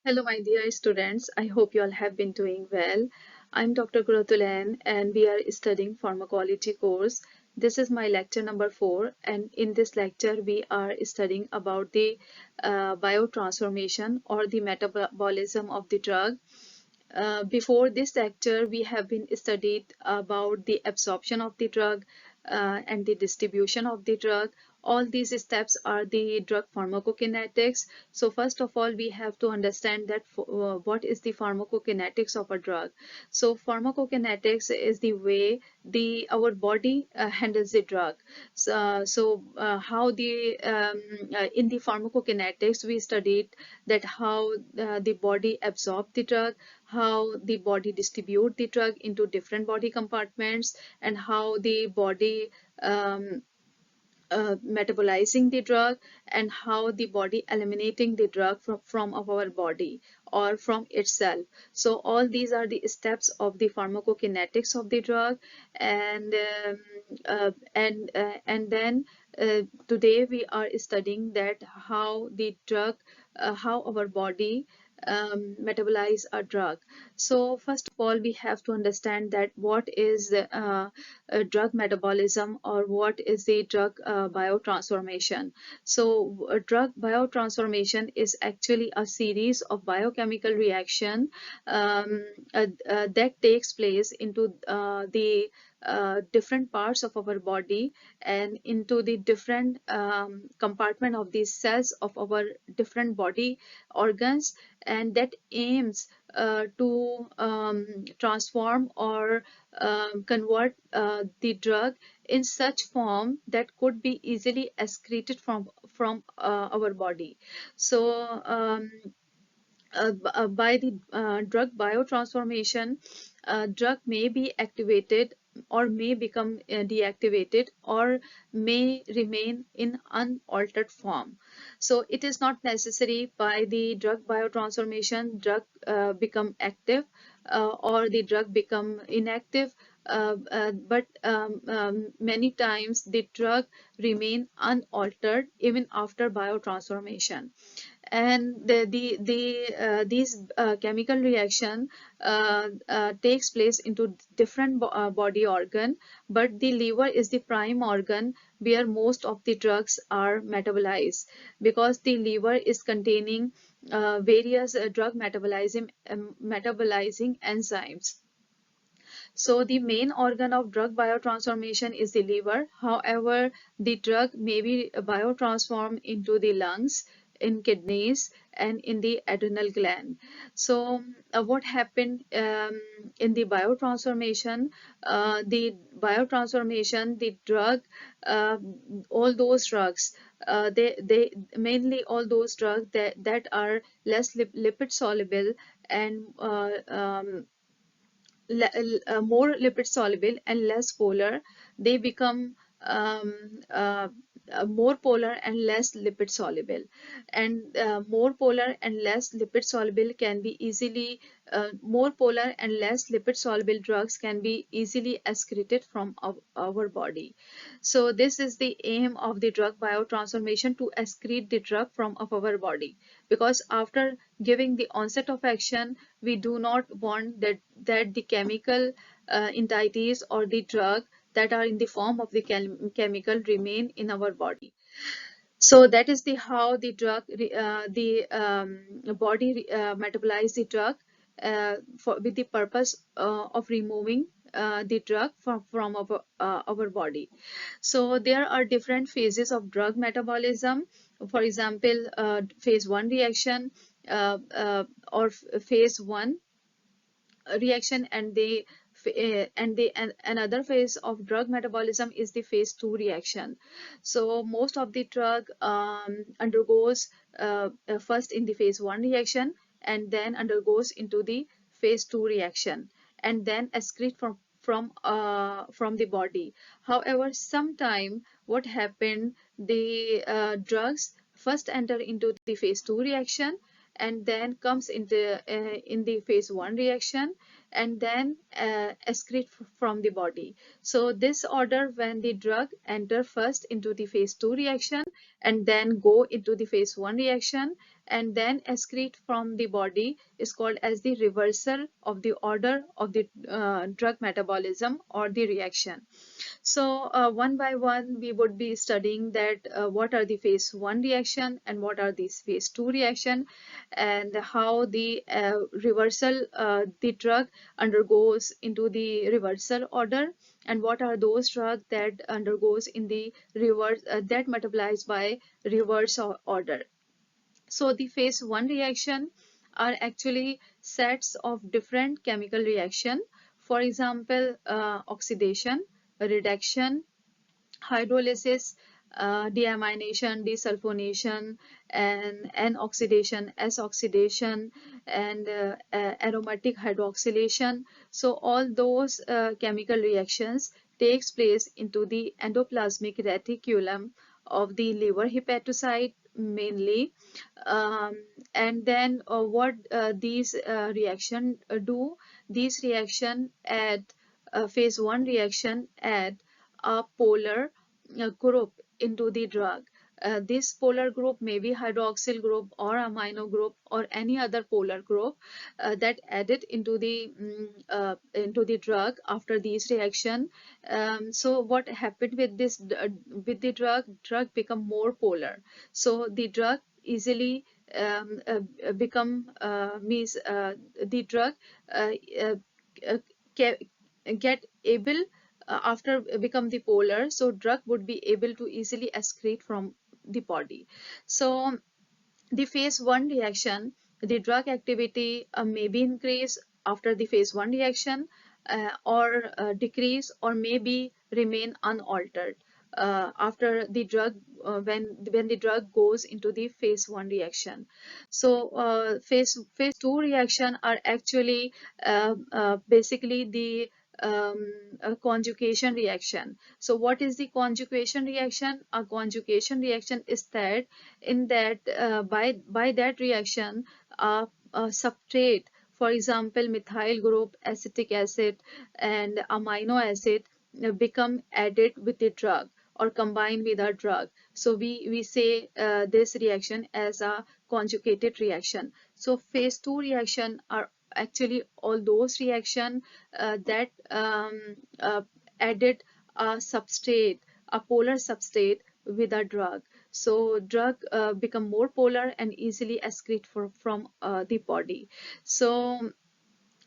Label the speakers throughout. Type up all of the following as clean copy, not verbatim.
Speaker 1: Hello, my dear students. I hope you all have been doing well. I'm Dr. Qurat-ul-Ain and we are studying Pharmacology course. This is my lecture number 4, and in this lecture we are studying about the biotransformation or the metabolism of the drug. Before this lecture, we have been studied about the absorption of the drug and the distribution of the drug. All these steps are the drug pharmacokinetics. So first of all, we have to understand that what is the pharmacokinetics of a drug. So pharmacokinetics is the way our body handles the drug. How in the pharmacokinetics we studied that how the body absorbs the drug, how the body distribute the drug into different body compartments, and how the body metabolizing the drug, and how the body eliminating the drug from our body or from itself. So all these are the steps of the pharmacokinetics of the drug. And then today we are studying that how the drug how our body metabolize a drug. So first of all, we have to understand that what is drug metabolism, or what is the drug biotransformation. So drug biotransformation is actually a series of biochemical reaction that takes place into the different parts of our body and into the different compartment of the cells of our different body organs, and that aims to transform or convert the drug in such form that could be easily excreted from our body. So by the drug biotransformation, drug may be activated or may become deactivated or may remain in unaltered form. So it is not necessary by the drug biotransformation drug become active or the drug become inactive, but many times the drug remain unaltered even after biotransformation. And these chemical reaction takes place into different body organ, but the liver is the prime organ where most of the drugs are metabolized, because the liver is containing various drug metabolizing enzymes. So the main organ of drug biotransformation is the liver. However, the drug may be biotransformed into the lungs, in kidneys, and in the adrenal gland. So what happened in the biotransformation? The drug, uh, all those drugs, they mainly all those drugs that are less lipid soluble and more lipid soluble and less polar, they become more polar and less lipid soluble. And more polar and less lipid soluble can be easily more polar and less lipid soluble drugs can be easily excreted from our body. So this is the aim of the drug biotransformation, to excrete the drug from of our body, because after giving the onset of action, we do not want that the chemical entities or the drug that are in the form of the chemical remain in our body. So that is the how the drug the body metabolize the drug with the purpose of removing the drug from our body. So there are different phases of drug metabolism. For example, phase 1 reaction, or phase 1 reaction, and another phase of drug metabolism is the phase 2 reaction. So most of the drug undergoes first in the phase 1 reaction, and then undergoes into the phase 2 reaction, and then excrete from the body. However, sometime what happened, the drugs first enter into the phase 2 reaction, and then comes into in the phase 1 reaction, and then excrete from the body. So this order, when the drug enter first into the phase 2 reaction and then go into the phase 1 reaction, and then excrete from the body is called as the reversal of the order of the drug metabolism or the reaction. So one by one, we would be studying that what are the phase 1 reaction and what are these phase 2 reaction, and how the reversal, the drug undergoes into the reversal order, and what are those drugs that undergoes in the reverse, that metabolized by reverse order. So the phase 1 reaction are actually sets of different chemical reaction. For example, oxidation, reduction, hydrolysis, deamination, desulfonation, and N-oxidation, S-oxidation, and aromatic hydroxylation. So all those chemical reactions takes place into the endoplasmic reticulum of the liver hepatocyte mainly. um, and then what these reaction do, these reaction add phase 1 reaction add a polar group into the drug. This polar group may be hydroxyl group or amino group or any other polar group that added into the drug after these reaction. So what happened with this with the drug become more polar. So the drug easily become means the drug uh, uh, uh, get able after become the polar, so drug would be able to easily excrete from the body. So the phase 1 reaction, the drug activity may be increased after the phase 1 reaction, or decrease or maybe remain unaltered after the drug when the drug goes into the phase 1 reaction. So phase 2 reaction are actually basically the conjugation reaction. So what is the conjugation reaction? A conjugation reaction is that in that by that reaction a substrate, for example methyl group, acetic acid, and amino acid become added with the drug or combined with a drug. So we say this reaction as a conjugated reaction. So phase 2 reaction are actually all those reaction that added a substrate, a polar substrate with a drug. So drug become more polar and easily excrete from the body. So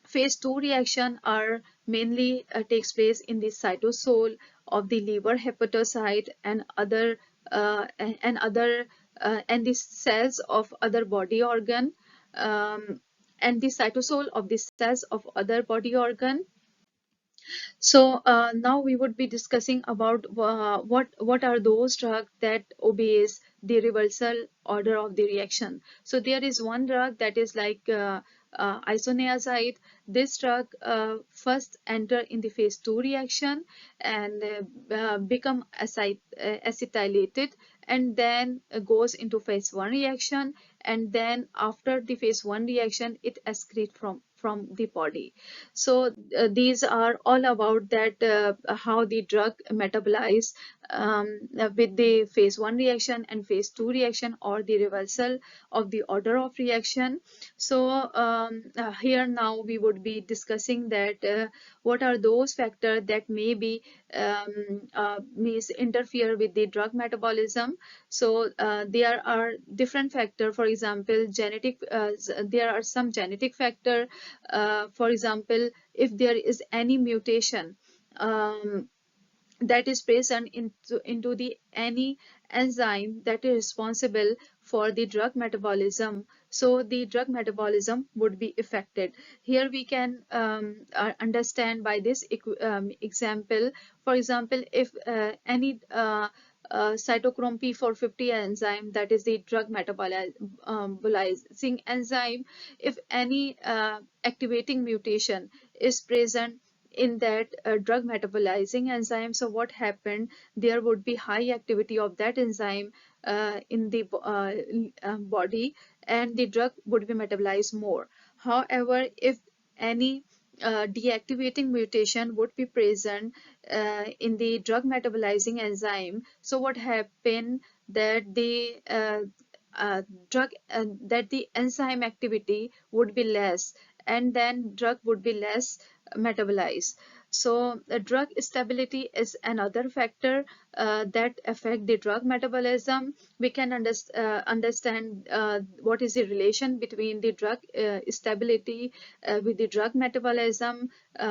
Speaker 1: phase 2 reaction are mainly takes place in the cytosol of the liver hepatocyte and other and other and the cells of other body organ, um, and the cytosol of the cells of other body organ. So now we would be discussing about what are those drugs that obeys the reversal order of the reaction. So there is one drug that is like isoniazid. This drug first enter in the phase 2 reaction and become acetylated, and then goes into phase 1 reaction, and then after the phase 1 reaction it excretes from the body. So these are all about that how the drug metabolize with the phase 1 reaction and phase 2 reaction or the reversal of the order of reaction. So here now we would be discussing that what are those factors that may be means interfere with the drug metabolism. So there are different factors. For example, genetic there are some genetic factor. For example, if there is any mutation that is present into the any enzyme that is responsible for the drug metabolism, so the drug metabolism would be affected. Here we can understand by this example. For example, if any cytochrome P450 enzyme, that is the drug metabolizing enzyme, if any activating mutation is present in that drug metabolizing enzyme, so what happened, there would be high activity of that enzyme in the body, and the drug would be metabolized more. However, if any deactivating mutation would be present in the drug metabolizing enzyme, so what happened that drug that the enzyme activity would be less, and then drug would be less metabolized. So drug stability is another factor that affect the drug metabolism. We can understand what is the relation between the drug stability with the drug metabolism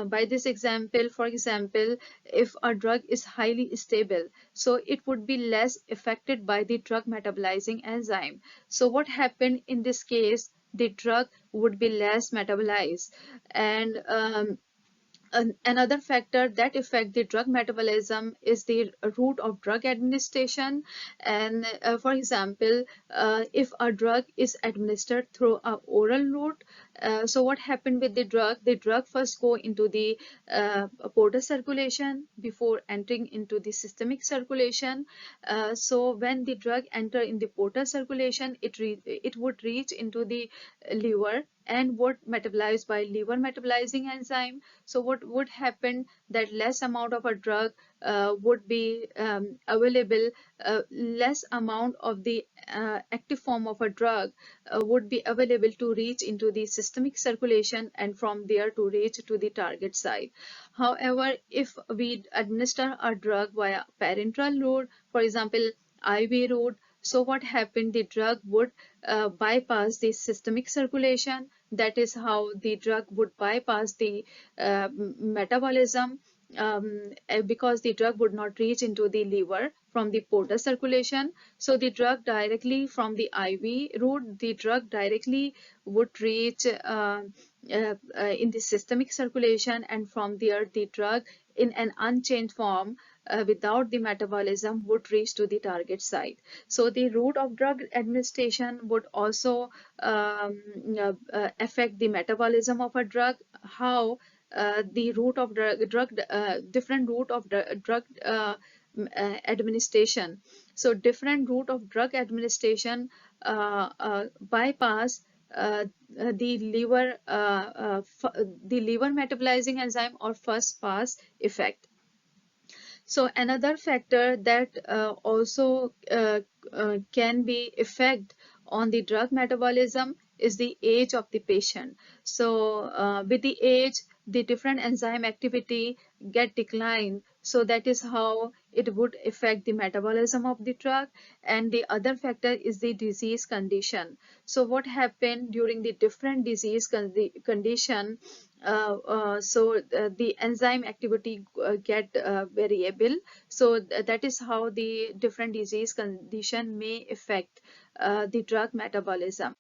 Speaker 1: by this example. For example, if a drug is highly stable, so it would be less affected by the drug metabolizing enzyme. So what happened in this case? The drug would be less metabolized. And another factor that affect the drug metabolism is the route of drug administration. And for example, if a drug is administered through a oral route, so what happened with the drug? The drug first go into the portal circulation before entering into the systemic circulation. So when the drug enter in the portal circulation, it would reach into the liver and would metabolize by liver metabolizing enzyme. So what would happen, that less amount of a drug would be available, less amount of the active form of a drug would be available to reach into the systemic circulation, and from there to reach to the target site. However, if we administer a drug via parenteral route, for example IV route, so what happened, the drug would bypass the systemic circulation. That is how the drug would bypass the metabolism, because the drug would not reach into the liver from the portal circulation. So the drug directly from the IV route, the drug directly would reach in the systemic circulation, and from there the drug in an unchanged form without the metabolism would reach to the target site. So the route of drug administration would also affect the metabolism of a drug. How? The route of different route of drug administration. So different route of drug administration bypass the liver metabolizing enzyme or first pass effect. So another factor that also can be effect on the drug metabolism is the age of the patient. So with the age, the different enzyme activity get declined. So that is how it would affect the metabolism of the drug. And the other factor is the disease condition. So what happened during the different disease condition, the enzyme activity get variable. So that is how the different disease condition may affect the drug metabolism.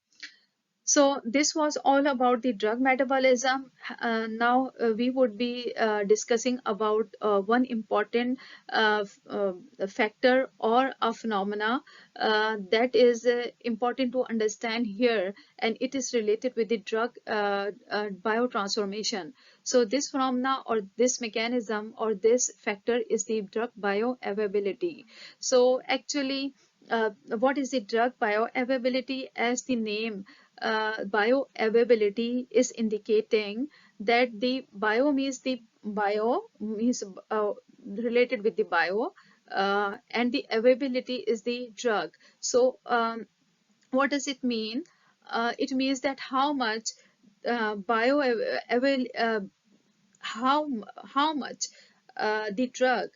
Speaker 1: So this was all about the drug metabolism. Now we would be discussing about one important factor or a phenomena that is important to understand here, and it is related with the drug biotransformation. So this phenomena or this mechanism or this factor is the drug bioavailability. So actually, what is the drug bioavailability? As the name bioavailability is indicating that the bio means related with the bio, and the availability is the drug. So what does it mean? It means that how much bio avail how how much the drug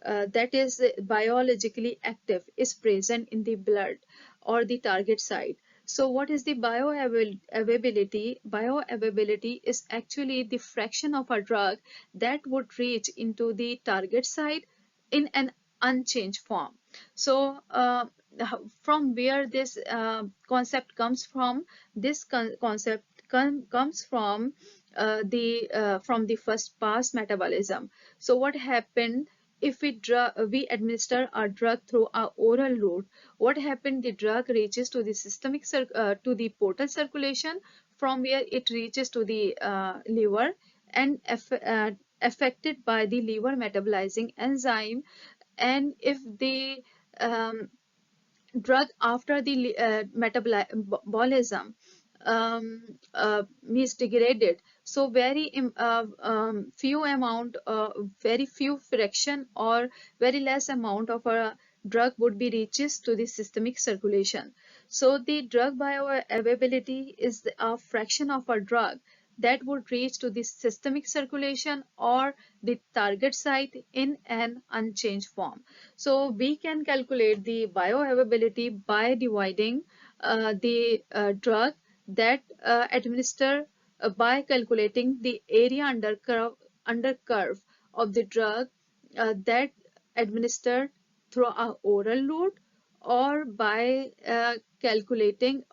Speaker 1: that is biologically active is present in the blood or the target site. So what is the bioavailability? Bioavailability is actually the fraction of a drug that would reach into the target site in an unchanged form. So from where this concept comes from? This concept comes from the first pass metabolism. So what happened if we administer a drug through our oral route? What happened? The drug reaches to the to the portal circulation, from where it reaches to the liver and affected by the liver metabolizing enzyme. And if the drug after the metabolism is degraded, so very few fraction or very less amount of a drug would be reaches to the systemic circulation. So the drug bioavailability is a fraction of a drug that would reach to the systemic circulation or the target site in an unchanged form. So we can calculate the bioavailability by dividing the drug that administer by calculating the area under curve of the drug that administered through a oral route, or by calculating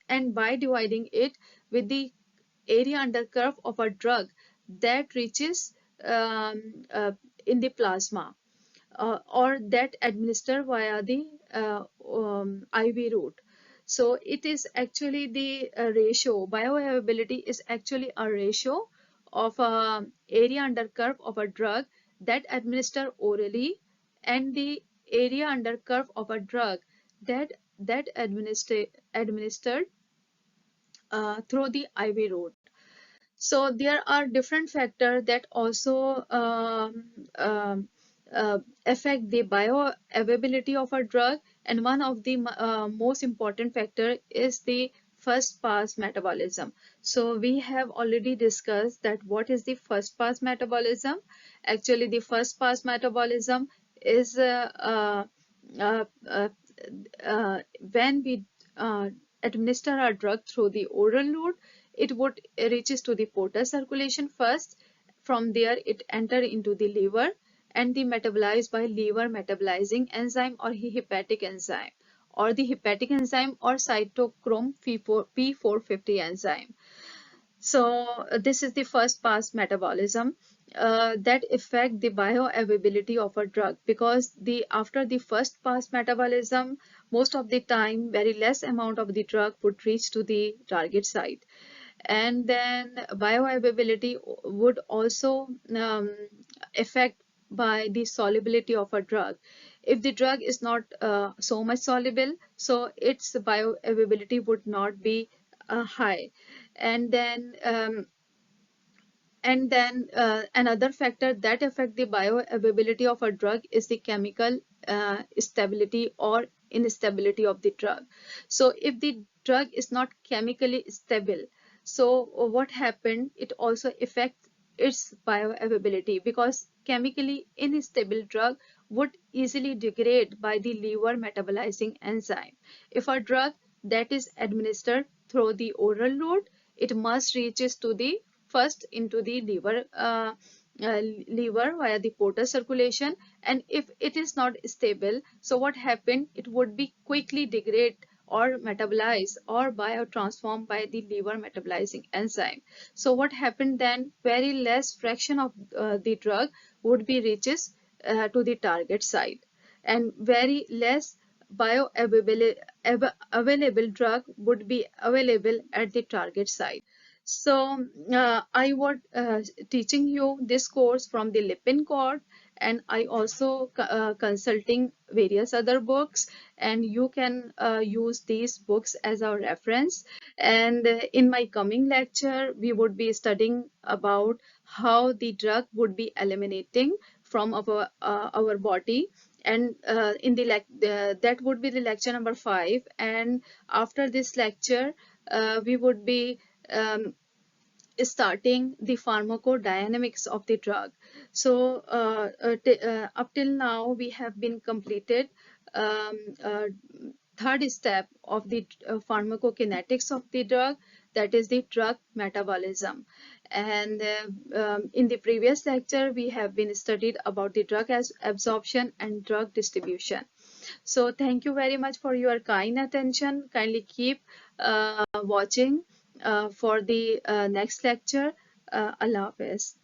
Speaker 1: and by dividing it with the area under curve of a drug that reaches in the plasma, or that administered via the IV route. So it is actually the ratio. Bioavailability is actually a ratio of area under curve of a drug that administered orally and the area under curve of a drug that administered through the IV route. So there are different factors that also affect the bioavailability of a drug, and one of the most important factor is the first pass metabolism. So we have already discussed that what is the first pass metabolism. Actually, the first pass metabolism is uh, uh, when we administer our drug through the oral route, it would reaches to the portal circulation first. From there, it enter into the liver and the metabolized by liver metabolizing enzyme or hepatic enzyme, or the hepatic enzyme or cytochrome P450 enzyme. So this is the first pass metabolism that affect the bioavailability of a drug, because the after the first pass metabolism, most of the time very less amount of the drug would reach to the target site. And then bioavailability would also affect by the solubility of a drug. If the drug is not so much soluble, so its bioavailability would not be high. And then another factor that affect the bioavailability of a drug is the chemical stability or instability of the drug. So if the drug is not chemically stable, so what happened, it also affects its bioavailability, because chemically unstable drug would easily degrade by the liver metabolizing enzyme. If a drug that is administered through the oral route, it must reaches to the first into the liver via the portal circulation, and if it is not stable, so what happened, it would be quickly degrade or metabolize or biotransformed by the liver metabolizing enzyme. So what happened then, very less fraction of the drug would be reaches to the target site, and very less available drug would be available at the target site. So I was teaching you this course from the Lipin Court, and I also consulting various other books, and you can use these books as our reference. And in my coming lecture, we would be studying about how the drug would be eliminating from our body, and in the that would be the lecture number 5. And after this lecture, we would be starting the pharmacodynamics of the drug. So up till now we have been completed um, uh, third step of the pharmacokinetics of the drug, that is the drug metabolism. And in the previous lecture we have been studied about the drug as absorption and drug distribution. So thank you very much for your kind attention. Kindly keep watching for the next lecture. Allah Hafiz.